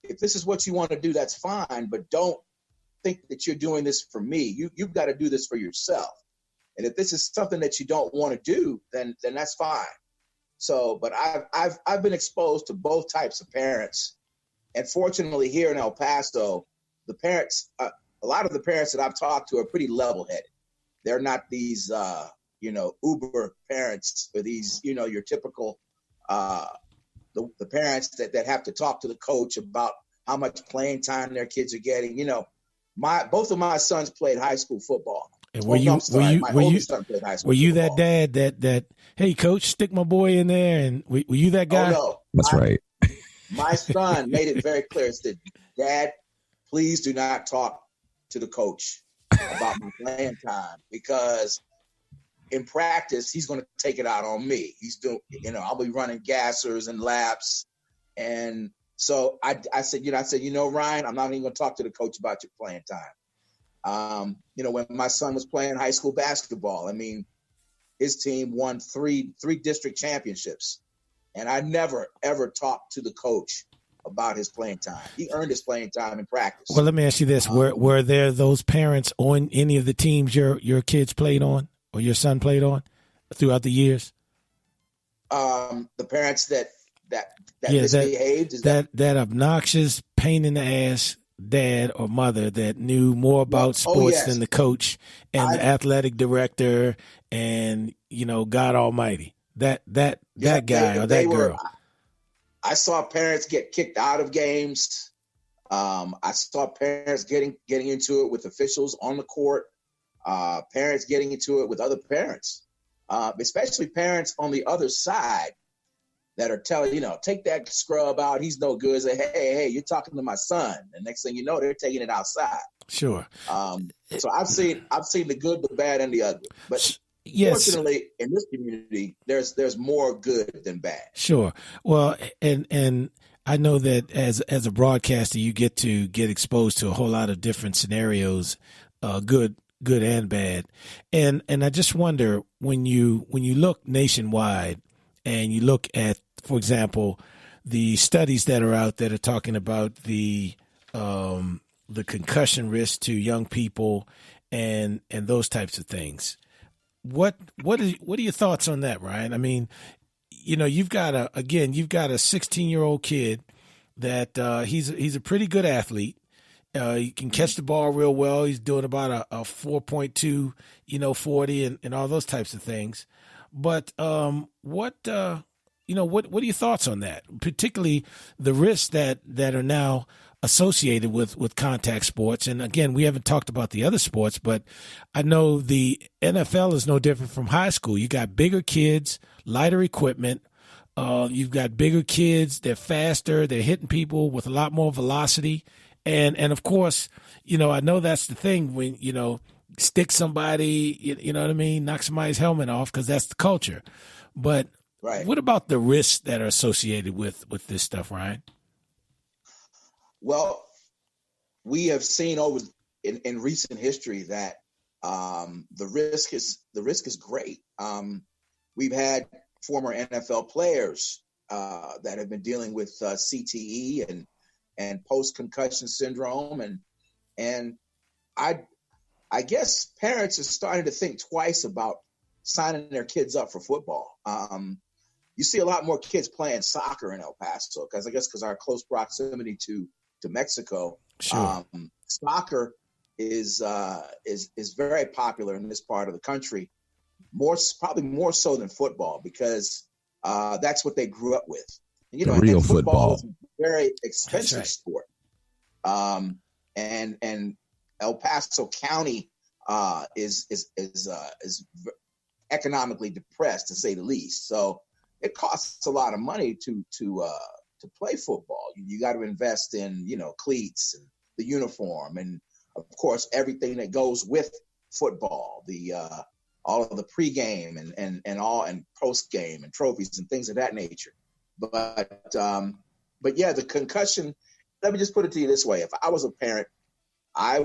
if this is what you want to do, that's fine, but don't think that you're doing this for me. You've got to do this for yourself. And if this is something that you don't want to do, then that's fine. So, but I've been exposed to both types of parents, and fortunately here in El Paso, the parents, a lot of the parents that I've talked to are pretty level-headed. They're not these, uber parents, or these, your typical, the parents that have to talk to the coach about how much playing time their kids are getting. Both of my sons played high school football. And were you that dad that hey coach, stick my boy in there, and were you that guy? Oh no, that's right. My son made it very clear. He said, "Dad, please do not talk to the coach about my playing time, because in practice he's going to take it out on me. He's doing, I'll be running gassers and laps." And so I said, Ryan, I'm not even going to talk to the coach about your playing time. When my son was playing high school basketball, I mean, his team won three district championships, and I never ever talked to the coach about his playing time. He earned his playing time in practice. Well, let me ask you this: were there those parents on any of the teams your kids played on, or your son played on, throughout the years? The parents that misbehaved, that obnoxious, pain in the ass dad or mother that knew more about sports than the coach and the athletic director and God Almighty. That guy or that girl. I saw parents get kicked out of games. I saw parents getting into it with officials on the court. Parents getting into it with other parents, especially parents on the other side that are telling, take that scrub out. He's no good. Say, hey, you're talking to my son. And next thing you know, they're taking it outside. Sure. So I've seen the good, the bad, and the ugly. But yes, fortunately, in this community, there's more good than bad. Sure. Well, and I know that as a broadcaster, you get exposed to a whole lot of different scenarios, good and bad. And I just wonder, when you look nationwide and you look at, for example, the studies that are out that are talking about the concussion risk to young people and those types of things. What are your thoughts on that, Ryan? I mean, you've got a 16-year-old kid that he's a pretty good athlete. He can catch the ball real well. He's doing about a 4.2, 40 and all those types of things. But what are your thoughts on that? Particularly the risks that are now associated with contact sports. And again, we haven't talked about the other sports, but I know the NFL is no different from high school. You got bigger kids, lighter equipment. You've got bigger kids. They're faster. They're hitting people with a lot more velocity. And of course, I know that's the thing when, stick somebody, you know what I mean, knock somebody's helmet off, because that's the culture. But right. What about the risks that are associated with this stuff, Ryan? Well, we have seen in recent history that the risk is great. We've had former NFL players that have been dealing with CTE and post-concussion syndrome, and I guess parents are starting to think twice about signing their kids up for football. You see a lot more kids playing soccer in El Paso because our close proximity to Mexico. Sure. Soccer is very popular in this part of the country, probably more so than football, because that's what they grew up with. Real football is a very expensive sport. And El Paso County is economically depressed, to say the least. So it costs a lot of money to play football. You got to invest in cleats and the uniform, and of course everything that goes with football, the all of the pregame and post game and trophies and things of that nature. But yeah, the concussion. Let me just put it to you this way: if I was a parent, I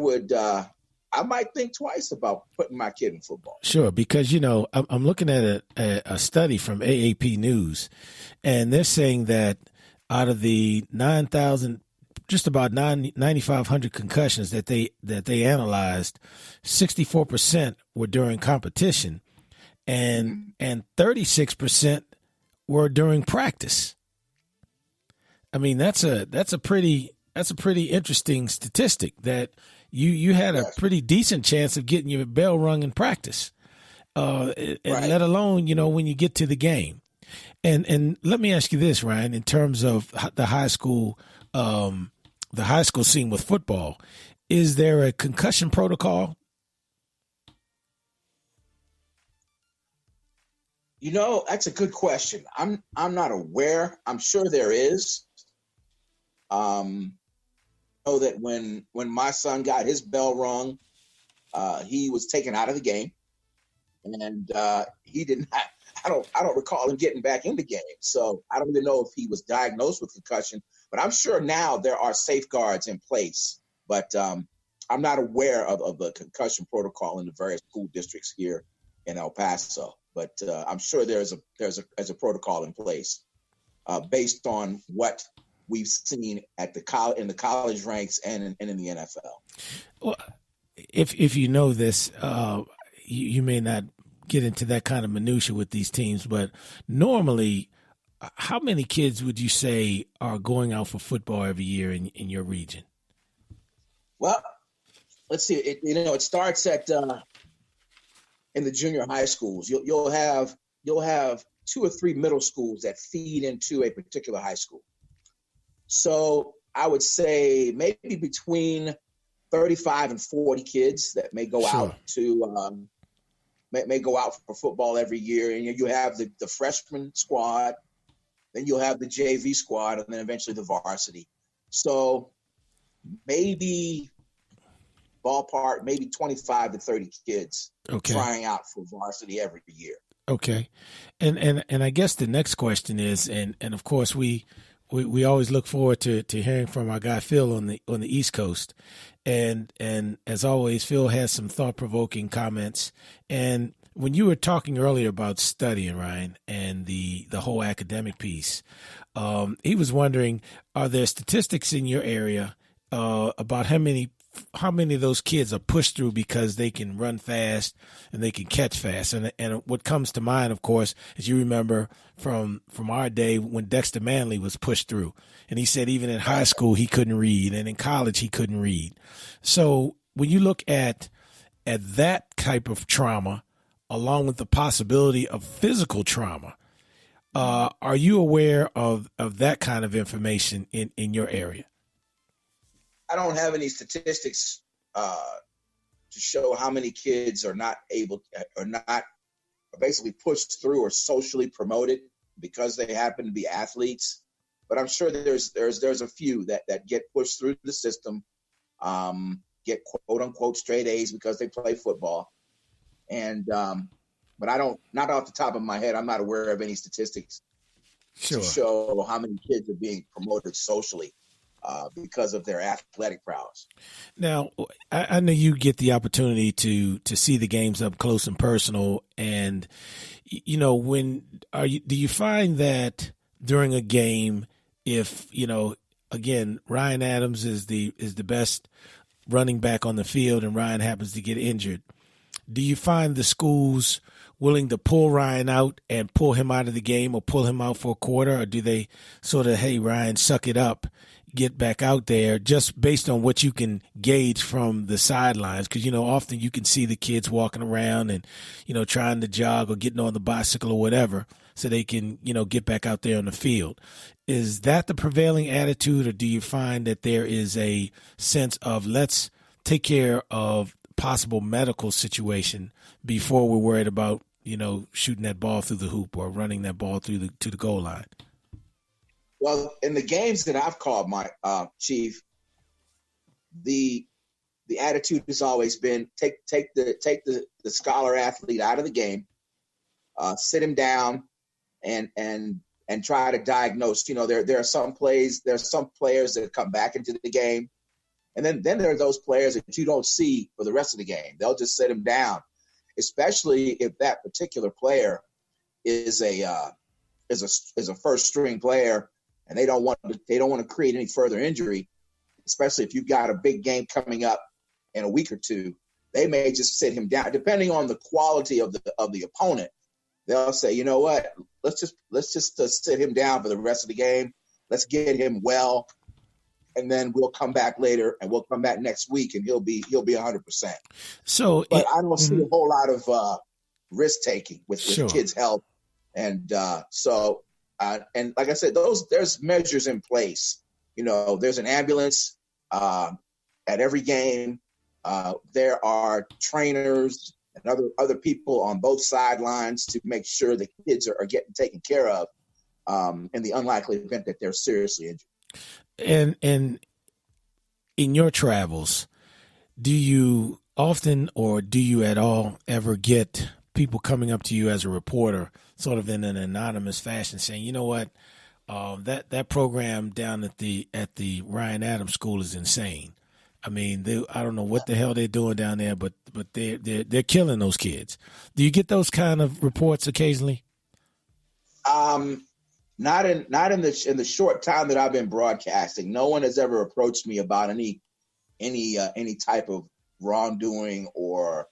might think twice about putting my kid in football. Sure, because, I'm looking at a study from AAP News, and they're saying that out of the 9,000 just about 9,500 concussions that they analyzed, 64% were during competition, and 36% were during practice. I mean, that's a pretty interesting statistic that you had a pretty decent chance of getting your bell rung in practice, and let alone when you get to the game. And let me ask you this, Ryan, in terms of the high school scene with football, is there a concussion protocol? That's a good question. I'm not aware. I'm sure there is. Know that when my son got his bell rung, he was taken out of the game, and he didn't. I don't recall him getting back in the game. So I don't even know if he was diagnosed with concussion. But I'm sure now there are safeguards in place. But I'm not aware of the concussion protocol in the various school districts here in El Paso. But I'm sure there's a protocol in place based on what we've seen in the college ranks and in the NFL. Well, if you know this, you may not get into that kind of minutia with these teams, but normally, how many kids would you say are going out for football every year in your region? Well, let's see. It starts at in the junior high schools. You'll have 2 or 3 middle schools that feed into a particular high school. So I would say maybe between 35 and 40 kids that may go out to may go out for football every year. And you have the freshman squad, then you'll have the JV squad, and then eventually the varsity. So maybe ballpark, maybe 25 to 30 kids trying out for varsity every year. Okay. And I guess the next question is, and of course we always look forward to hearing from our guy Phil on the East Coast. And as always, Phil has some thought-provoking comments. And when you were talking earlier about studying, Ryan, and the whole academic piece, he was wondering, are there statistics in your area about how many of those kids are pushed through because they can run fast and they can catch fast? And what comes to mind, of course, as you remember from our day when Dexter Manley was pushed through. And he said even in high school he couldn't read, and in college he couldn't read. So when you look at that type of trauma, along with the possibility of physical trauma, are you aware of that kind of information in your area? I don't have any statistics to show how many kids are not basically pushed through or socially promoted because they happen to be athletes. But I'm sure there's a few that get pushed through the system, get quote unquote straight A's because they play football. And but not off the top of my head, I'm not aware of any statistics to show how many kids are being promoted socially because of their athletic prowess. Now, I know you get the opportunity to see the games up close and personal, and do you find that during a game, if again, Ryan Adams is the best running back on the field, and Ryan happens to get injured, do you find the schools willing to pull Ryan out and pull him out of the game, or pull him out for a quarter, or do they sort of, hey, Ryan, suck it up, get back out there, just based on what you can gauge from the sidelines? Because, often you can see the kids walking around and, trying to jog or getting on the bicycle or whatever so they can, get back out there on the field. Is that the prevailing attitude, or do you find that there is a sense of let's take care of possible medical situation before we're worried about, shooting that ball through the hoop or running that ball to the goal line? Well, in the games that I've called, my chief, the attitude has always been take the scholar athlete out of the game, sit him down, and try to diagnose. There are some players that come back into the game, and then there are those players that you don't see for the rest of the game. They'll just sit him down, especially if that particular player is a first string player, and they don't want to create any further injury. especially if you've got a big game coming up in a week or two, they may just sit him down, depending on the quality of the opponent. They'll say, you know what, let's just sit him down for the rest of the game. Let's get him well, and then we'll come back later, and we'll come back next week, and he'll be 100%. So, but I don't see a whole lot of risk taking with kids' health, and and like I said, there's measures in place. There's an ambulance at every game. There are trainers and other people on both sidelines to make sure the kids are getting taken care of in the unlikely event that they're seriously injured. And in your travels, do you often or do you at all ever get people coming up to you as a reporter, sort of in an anonymous fashion, saying, you know what, that program down at the Ryan Adams School is insane. I mean, I don't know what the hell they're doing down there, but they're killing those kids. Do you get those kind of reports occasionally? Not in the short time that I've been broadcasting. No one has ever approached me about any type of wrongdoing or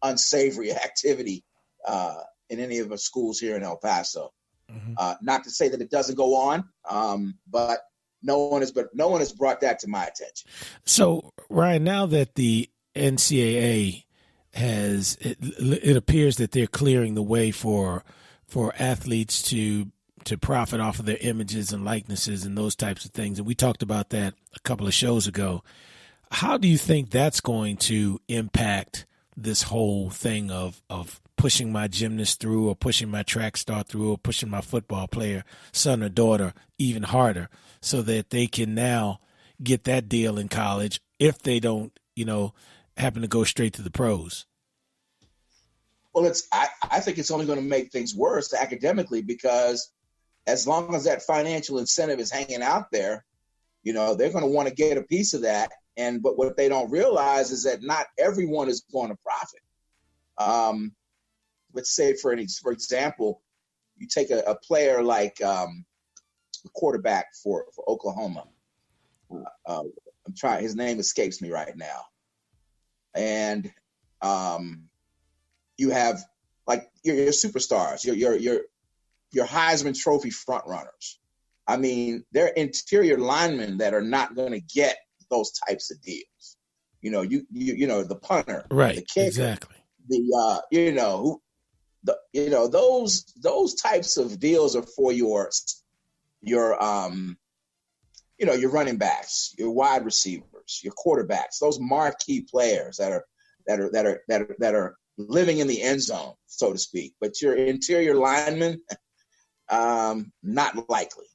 unsavory activity in any of the schools here in El Paso. Mm-hmm. Not to say that it doesn't go on, but no one has brought that to my attention. So, Ryan, now that the NCAA it appears that they're clearing the way for athletes to profit off of their images and likenesses and those types of things. And we talked about that a couple of shows ago. How do you think that's going to impact this whole thing of pushing my gymnast through, or pushing my track star through, or pushing my football player, son or daughter, even harder, so that they can now get that deal in college if they don't, happen to go straight to the pros? Well, I think it's only going to make things worse academically, because as long as that financial incentive is hanging out there, they're going to want to get a piece of that. But what they don't realize is that not everyone is going to profit. Let's say, for example, you take a player like the quarterback for Oklahoma. His name escapes me right now. And you have like your superstars, your Heisman Trophy front runners. I mean, they're interior linemen that are not going to get those types of deals. The punter, right? The kicker, exactly. Those types of deals are for your running backs, your wide receivers, your quarterbacks, those marquee players that are living in the end zone, so to speak. But your interior linemen, not likely.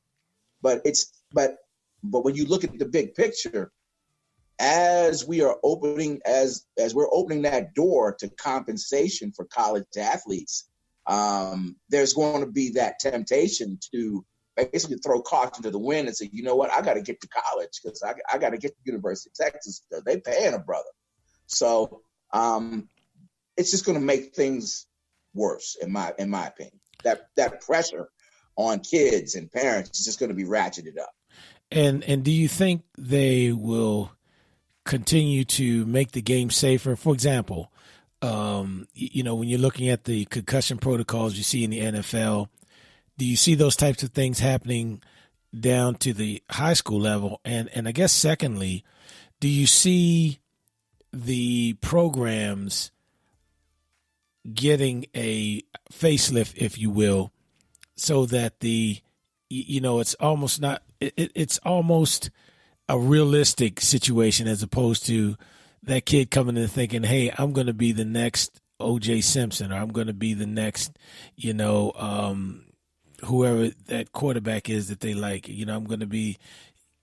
But when you look at the big picture, as we're opening that door to compensation for college athletes, there's going to be that temptation to basically throw caution to the wind and say, you know what, I got to get to college because I got to get to University of Texas because they paying a brother. So it's just going to make things worse, in my opinion. That pressure on kids and parents is just going to be ratcheted up. And do you think they will continue to make the game safer? For example, when you're looking at the concussion protocols you see in the NFL, do you see those types of things happening down to the high school level? And I guess secondly, do you see the programs getting a facelift, if you will, so that it's almost a realistic situation, as opposed to that kid coming in thinking, hey, I'm going to be the next O.J. Simpson, or I'm going to be the next, whoever that quarterback is that they like. I'm going to be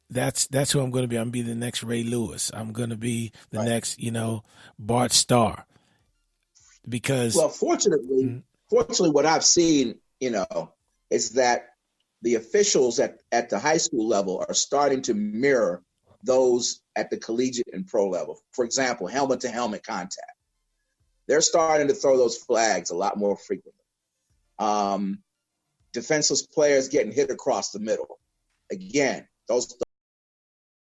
that's who I'm going to be. I'm going to be the next Ray Lewis. I'm going to be the next, Bart Starr. Because fortunately, what I've seen, is that the officials at the high school level are starting to mirror those at the collegiate and pro level. For example, helmet-to-helmet contact. They're starting to throw those flags a lot more frequently. Defenseless players getting hit across the middle. Again, those